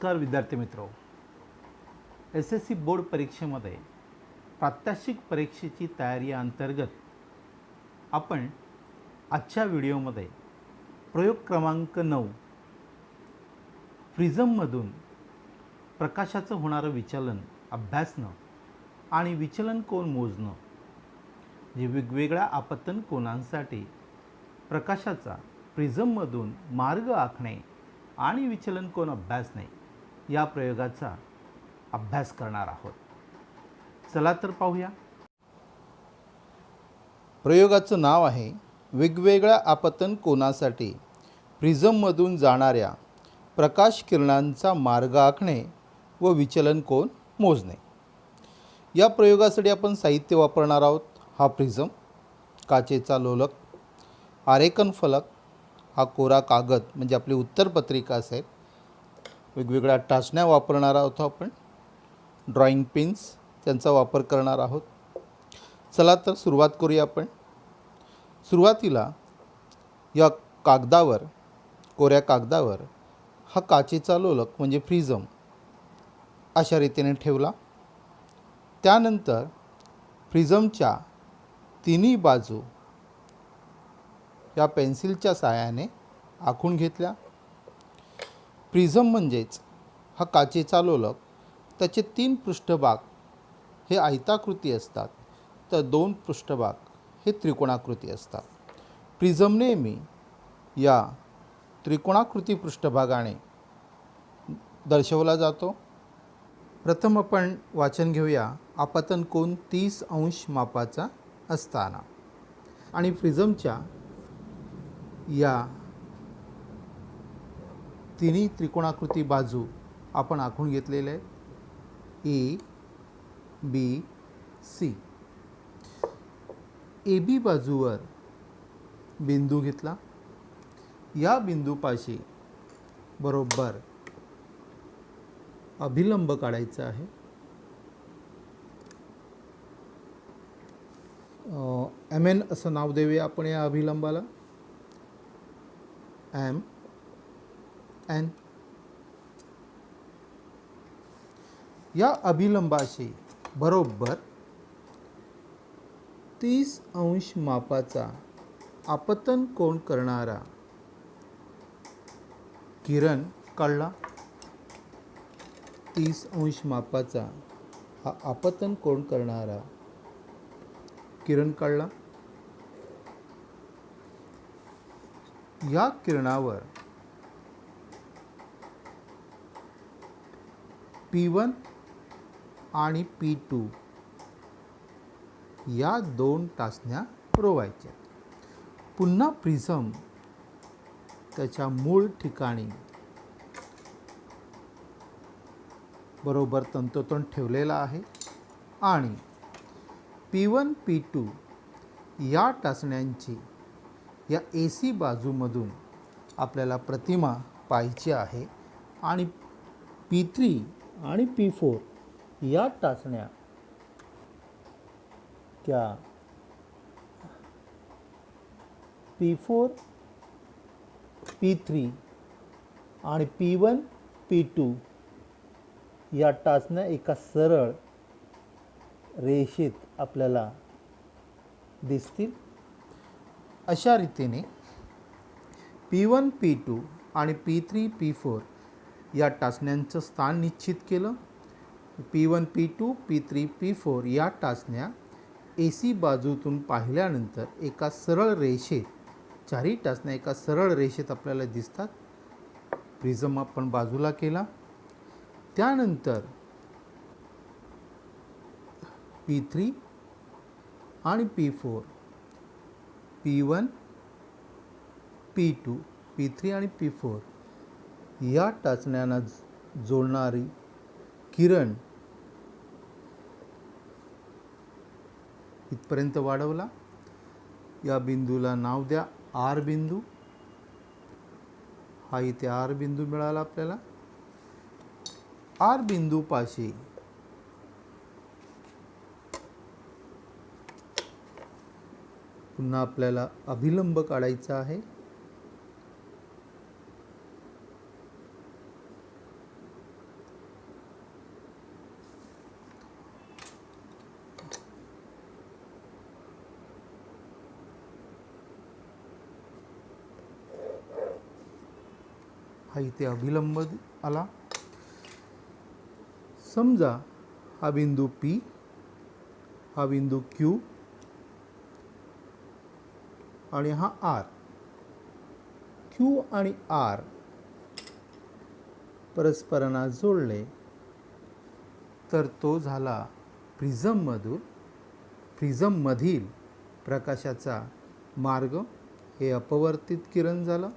नमस्कार विद्यार्थी मित्रो, SSC बोर्ड परीक्षेमध्ये प्रात्यक्षिक परीक्षेची तयारी अंतर्गत आपण आजच्या व्हिडिओमध्ये प्रयोग क्रमांक 9 प्रिझममधून प्रकाशाचं होणारं विचलन अभ्यासणं आणि विचलन कोन मोजणं, जे वेगवेगळ्या आपतन कोनांसाठी प्रकाशाचा प्रिझममधून मार्ग आखणे आणि विचलन कोन अभ्यासणे या प्रयोगाचा अभ्यास करणार आहोत. चला तर पाहूया. प्रयोगाचं नाव आहे वेगवेगळ्या आपतन कोनासाठी प्रिझममधून जाणाऱ्या प्रकाश किरणांचा मार्ग आखणे व विचलन कोन मोजणे. या प्रयोगासाठी आपण साहित्य वापरणार आहोत. हा प्रिझम, काचेचा लोलक, आरेखन फलक, हा कोरा कागद म्हणजे आपली उत्तरपत्रिका असेल, वेगवेगळ्या टाचण्या वापरणार आहोत आपण, ड्रॉइंग पिन्स त्यांचा वापर करणार आहोत. चला तर सुरुवात करूया आपण. सुरुवातीला या कागदावर, कोऱ्या कागदावर हा काचेचा लोलक म्हणजे प्रिझम अशा रीतीने ठेवला. त्यानंतर प्रिझमच्या तिन्ही बाजू या पेन्सिलच्या साहाय्याने आखून घेतल्या. प्रिझम म्हणजेच हा काचेचा लोलक, त्याचे 3 पृष्ठभाग हे आयताकृती असतात, तर 2 पृष्ठभाग हे त्रिकोणाकृती असतात. प्रिझम नेहमी या त्रिकोणाकृती पृष्ठभागाने दर्शवला जातो. प्रथम आपण वाचन घेऊया. आपतन कोन 30 अंश मापाचा असताना आणि प्रिझमच्या या तिन्ही त्रिकोणाकृती बाजू आपण आखून घेतलेले आहेत. A, B, C. AB बाजूवर बिंदू घेतला. या बिंदूपाशी बरोबर अभिलंब काढायचा आहे. MN असं नाव देऊया आपण या अभिलंबाला. MN. या अभिलंबाशी बरोबर 30 अंश मापाचा आपतन कोन करणारा किरण काढला. 30 अंश मापाचा हा आपतन कोन करणारा किरण काढला. या किरणावर P1 आणि P2 या 2 टाचण्या रोवायच्या. पुन्हा प्रिझम त्याच्या मूळ ठिकाणी बरोबर तंतोतंत ठेवलेला आहे आणि P1, P2 या टाचण्यांची या AC बाजूमधून आपल्याला प्रतिमा पाहायची आहे आणि P3 आणि P4 या टाचण्या त्या P4, P3 आणि P1, P2 या टाचण्या एका सरळ रेषेत आपल्याला दिसतील. अशा रीतीने P1, P2 आणि P3, P4 या टाचण्यांचं स्थान निश्चित केलं. P1, P2, P3, P4 या टाचण्या AC बाजूतून पाहिल्यानंतर एका सरळ रेषेत, चारही टाचण्या एका सरळ रेषेत आपल्याला दिसतात. प्रिझम आपण बाजूला केला. त्यानंतर P3 आणि P4, P1, P2, P3 आणि P4 या टाचण्यांना जोडणारी किरण इथपर्यंत वाढवला. या बिंदूला नाव द्या R बिंदू. हा इथे R बिंदू मिळाला आपल्याला. R बिंदूपाशी पुन्हा आपल्याला अभिलंब काढायचा आहे. हा इथे अभिलंब आला. समजा हा बिंदू P, हा बिंदू Q आणि हा R. Q आणि R परस्परांना जोडले तर तो झाला प्रिझममधील प्रकाशाचा मार्ग. हे अपवर्तित किरण झालं,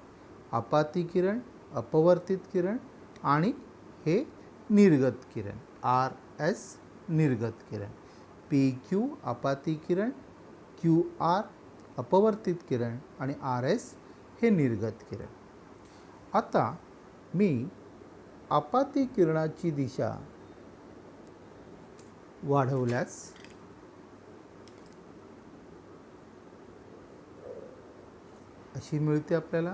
आपाती किरण, अपवर्तित किरण आणि हे निर्गत किरण RS निर्गत किरण. PQ आपाती किरण, QR अपवर्तित किरण आणि RS हे निर्गत किरण. आता मी आपाती किरणाची दिशा वाढवल्यास अशी मिळते आपल्याला,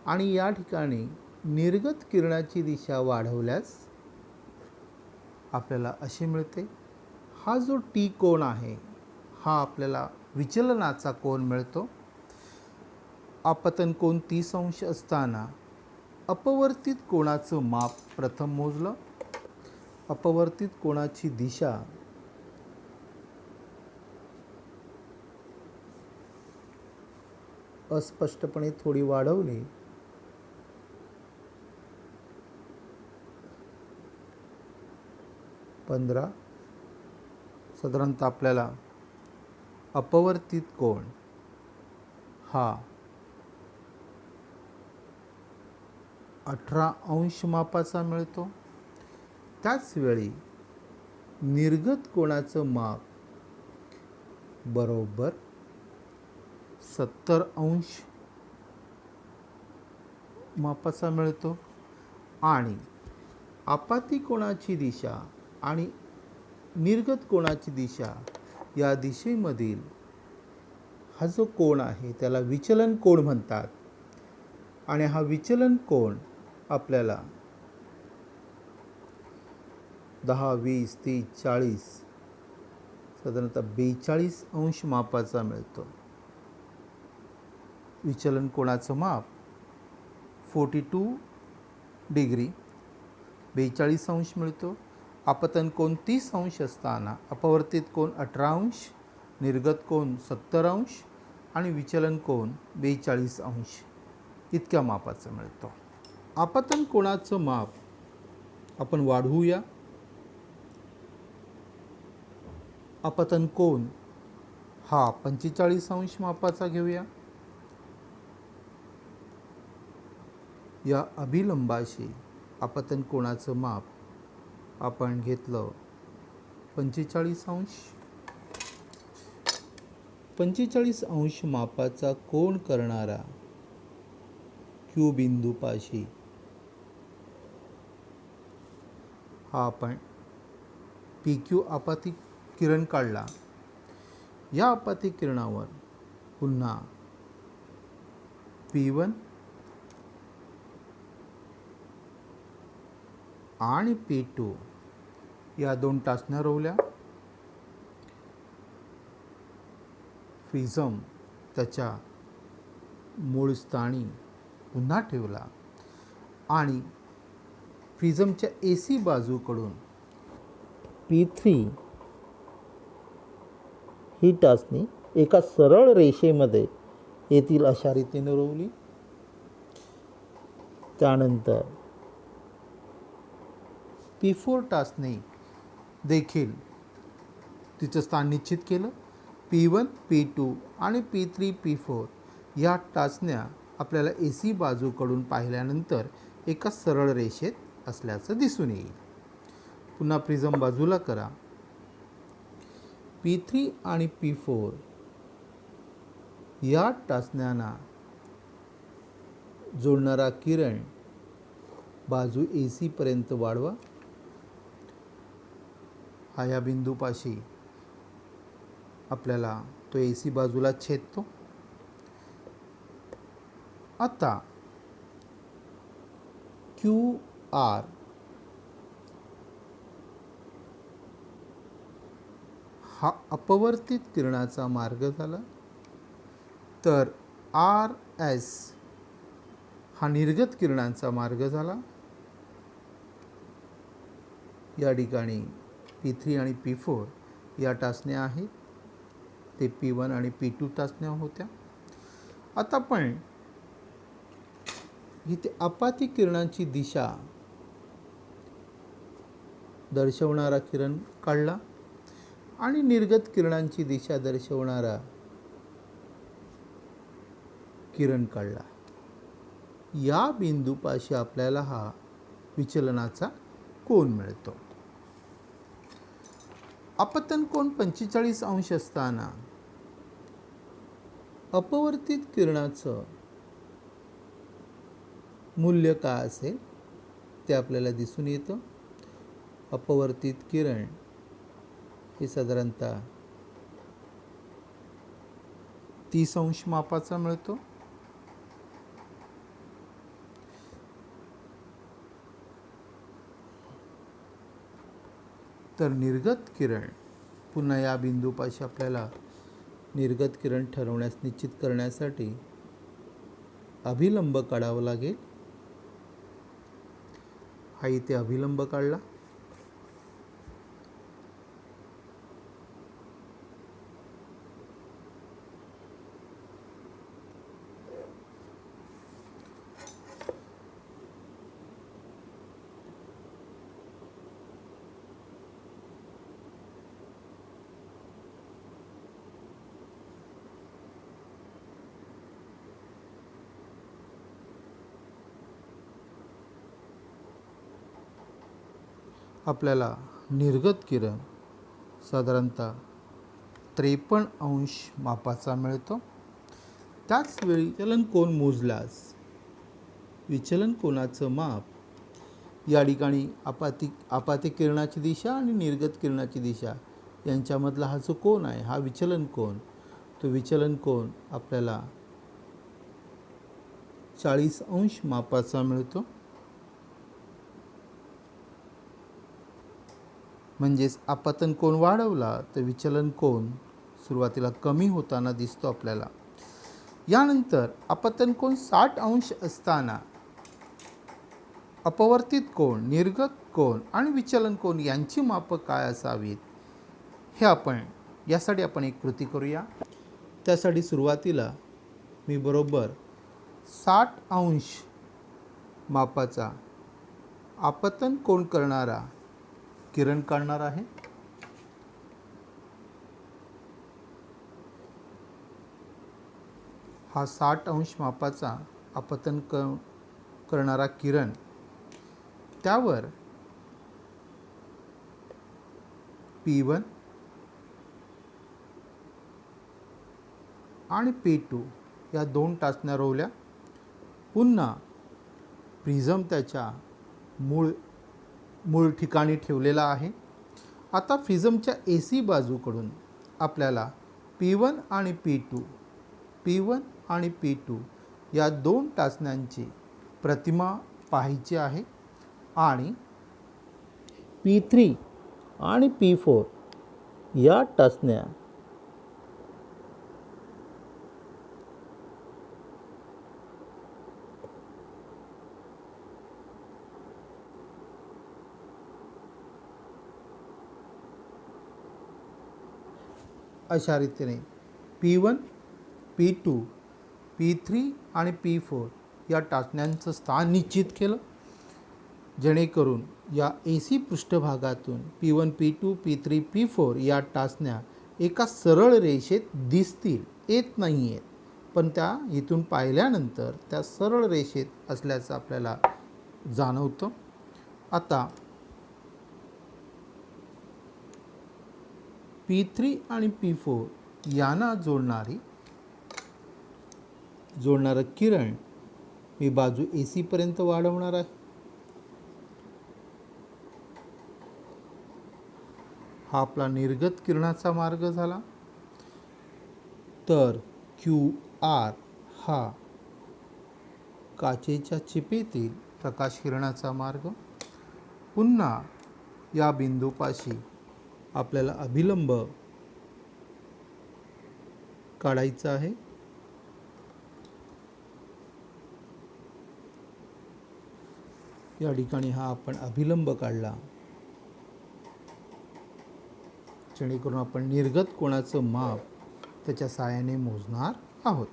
आणि या ठिकाणी निर्गत किरणाची दिशा वाढवल्यास आपल्याला अशी मिळते. हा जो T कोन आहे हा आपल्याला विचलनाचा कोन मिळतो. आपतन कोन 30 अंश असताना अपवर्तित कोणाचं माप प्रथम मोजलं. अपवर्तित कोणाची दिशा अस्पष्टपणे थोडी वाढवली. साधारणतः आपल्याला अपवर्तित कोण हा 18 अंश मापाचा मिळतो. त्याचवेळी निर्गत कोणाचं माप बरोबर 70 अंश मापाचा मिळतो. आणि आपाती कोणाची दिशा आणि निर्गत कोणाची दिशा या दिशेमधील हा जो कोण आहे त्याला विचलन कोण म्हणतात. आणि हा विचलन कोण आपल्याला 10, 20, 30, 40 साधारणतः 42 अंश मापाचा मिळतो. विचलन कोणाचं माप 42 डिग्री 42 अंश मिळतो. आपतन कोन 30 अंश असताना अपवर्तित कोन 18 अंश, निर्गत कोन 70 अंश आणि विचलन कोन 42 अंश इतक्या मापाचं मिळतो. आपतन कोणाचं माप आपण वाढवूया. आपतन कोन हा 45 अंश मापाचा घेऊया. या अभिलंबाशी आपतन कोणाचं माप आपण घेतलं 45 अंश. 45 अंश मापाचा कोन करणारा Q बिंदूपाशी हा आपण PQ आपाती किरण काढला. या आपाती किरणावर पुन्हा P1 आणि P2 या 2 टाचण्या रोवल्या. प्रिझम त्याच्या मूळ स्थानी पुन्हा ठेवला आणि प्रिझमच्या AC बाजूकडून P3 ही टाचणी एका सरळ रेषेमध्ये येथील अशा रीतीने रोवली. त्यानंतर P4 टाचणी देखील तिचं स्थान निश्चित केलं. P1, P2 आणि P3, P4 या टाचण्या आपल्याला AC बाजूकडून पाहिल्यानंतर एका सरळ रेषेत असल्याचं दिसून येईल. पुन्हा प्रिझम बाजूला करा. P3 आणि P4 या टाचण्यांना जोडणारा किरण बाजू AC पर्यंत वाढवा. हा या बिंदूपाशी आपल्याला तो AC बाजूला छेदतो. आता QR हा अपवर्तित किरणाचा मार्ग झाला. तर RS हा निर्गत किरणांचा मार्ग झाला. या ठिकाणी P3 आणि P4 या टाचण्या आहेत. ते P1 आणि P2 टाचण्या होत्या. आता आपण इथे आपाती किरणांची दिशा दर्शवणारा किरण काढला आणि निर्गत किरणांची दिशा दर्शवणारा किरण काढला. या बिंदूपाशी आपल्याला हा विचलनाचा कोन मिळतो. अपतन कोन 45 अंश असताना अपवर्तित किरणाचं मूल्य काय असेल ते आपल्याला दिसून येतं. अपवर्तित किरण हे साधारणतः 30 अंश मापाचा मिळतो. तर निर्गत किरण पुन्हा या बिंदूपाशी आपल्याला निर्गत किरण ठरवण्यास निश्चित करण्यासाठी अभिलंब काढावा लागेल. हा इथे अभिलंब काढला. आपल्याला निर्गत किरण साधारणतः 53 अंश मापाचा मिळतो. त्याचवेळी विचलन कोन मोजल्यास विचलन कोनाचं माप या ठिकाणी आपाती किरणाची दिशा आणि निर्गत किरणाची दिशा यांच्यामधला हा जो कोन आहे हा विचलन कोन, तो विचलन कोन आपल्याला 40 अंश मापाचा मिळतो. म्हणजेच आपतन कोन वाढवला तर विचलन कोन सुरुवातीला कमी होताना दिसतो आपल्याला. यानंतर आपतन कोन 60 अंश असताना अपवर्तित कोन, निर्गत कोन आणि विचलन कोन यांची मापं काय असावीत हे यासाठी आपण एक कृती करूया. त्यासाठी सुरुवातीला मी बरोबर 60 अंश मापाचा आपतन कोन करणारा किरण काढणार आहे. हा 60 अंश मापाचा आपतन करणारा किरण, त्यावर P1 आणि P2 या दोन टाचण्या रोवल्या. पुन्हा प्रिझम त्याच्या मूळ ठिकाणी ठेवलेला आहे. आता प्रिझमच्या AC बाजूकडून आपल्याला P1 आणि P2 या दोन टाचण्यांची प्रतिमा पाहायची आहे आणि P3 आणि P4 या टाचण्या अशा रीतीने P1, P2, P3 आणि P4 या टाचण्यांचं स्थान निश्चित केलं, जेणेकरून या AC पृष्ठभागातून P1, P2, P3, P4 या टाचण्या एका सरळ रेषेत दिसतील. येत नाही आहेत, पण त्या इथून पाहिल्यानंतर त्या सरळ रेषेत असल्याचं आपल्याला जाणवतं. आता P3 आणि P4 यांना जोडणारं किरण मी बाजू AC पर्यंत वाढवणार आहे. हा आपला निर्गत किरणाचा मार्ग झाला. तर QR हा काचेच्या चिपेतील प्रकाश किरणाचा मार्ग. पुन्हा या बिंदूपाशी आपल्याला अभिलंब काढायचा आहे. या ठिकाणी हा आपण अभिलंब काढला, जेणेकरून आपण निर्गत कोनाचं माप त्याच्या साहाय्याने मोजणार आहोत.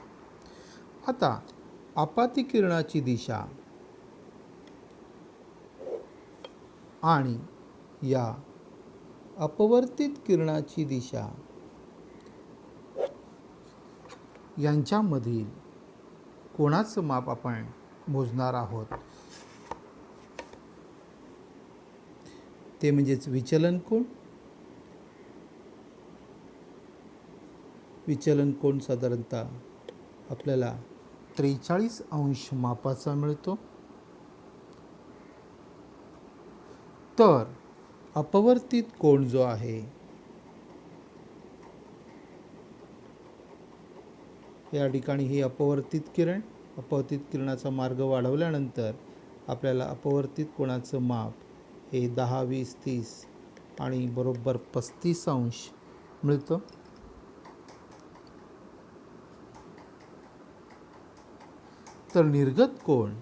आता आपाती किरणाची दिशा आणि या अपवर्तित किरणाची दिशा यांच्यामधील कोणाचं माप आपण मोजणार आहोत, ते म्हणजेच विचलन कोन. विचलन कोन साधारणतः आपल्याला 43 अंश मापाचा मिळतो. तर अपवर्तित कोन जो आहे, या ठिकाणी ही अपवर्तित किरणाचा मार्ग वाढवल्यानंतर आपल्याला अपवर्तित कोनाचं माप हे 10, 20, 30 आणि बरोबर 35 अंश मिळतं. तर निर्गत कोन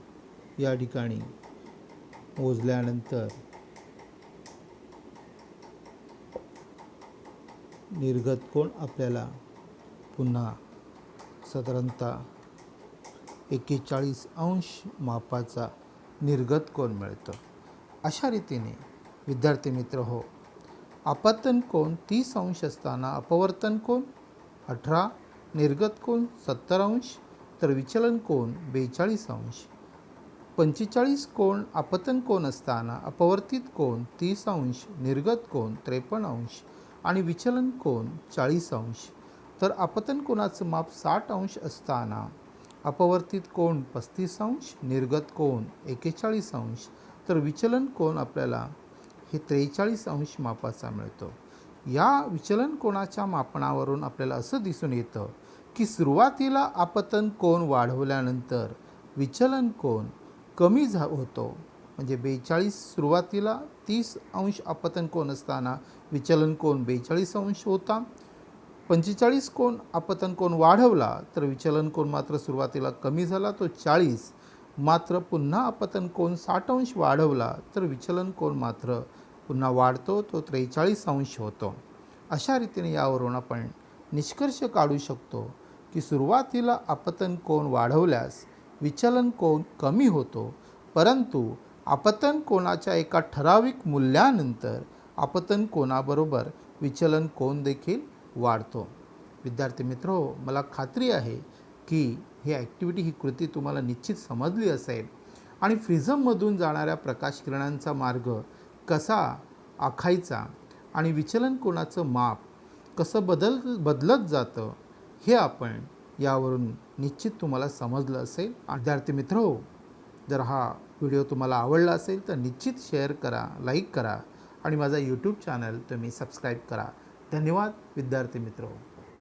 या ठिकाणी मोजल्यानंतर निर्गत कोन आपल्याला पुन्हा साधारणतः 41 अंश मापाचा निर्गत कोन मिळतो. अशा रीतीने विद्यार्थी मित्र हो, आपतन कोन 30 अंश असताना अपवर्तन कोन 18, निर्गत कोन 70 अंश, तर विचलन कोन 42 अंश. 45 कोन आपतन कोन असताना अपवर्तित कोन 30 अंश, निर्गत कोन 53 अंश आणि विचलन कोन 40 अंश. तर आपतन कोनाचं माप 60 अंश असताना अपवर्तित कोन 35 अंश, निर्गत कोन 41 अंश, तर विचलन कोन आपल्याला हे 43 अंश मापाचा मिळतो. या विचलन कोनाच्या मापनावरून आपल्याला असं दिसून येतं की सुरुवातीला आपतन कोन वाढवल्यानंतर विचलन कोन कमी होतो. म्हणजे 42 सुरुवातीला 30 अंश आपतन कोन असताना विचलन कोन 42 अंश होता. 45 कोन आपतन कोन वाढवला तर विचलन कोन मात्र सुरुवातीला कमी झाला, तो 40. मात्र पुन्हा आपतन कोन 60 अंश वाढवला तर विचलन कोन मात्र पुन्हा वाढतो, तो 43 अंश होतो. अशा रीतीने यावरून आपण निष्कर्ष काढू शकतो की सुरुवातीला आपतन कोन वाढवल्यास विचलन कोन कमी होतो, परंतु आपतन कोनाच्या एका ठराविक मूल्यानंतर आपतन कोनाबरोबर विचलन कोन देखील वाढतो. विद्यार्थी मित्रो, मला खात्री आहे की ही ॲक्टिव्हिटी, ही कृती तुम्हाला निश्चित समजली असेल आणि प्रिझममधून जाणाऱ्या प्रकाश किरणांचा मार्ग कसा आखायचा आणि विचलन कोनाचं माप कसं बदलत जातं हे आपण यावरून निश्चित तुम्हाला समजलं असेल. विद्यार्थी मित्रो, जर हा व्हिडिओ तुम्हाला आवडला असेल तर निश्चित शेअर करा, लाईक करा आणि माझा यूट्यूब चॅनल तुम्ही सबस्क्राईब करा. धन्यवाद विद्यार्थी मित्रो.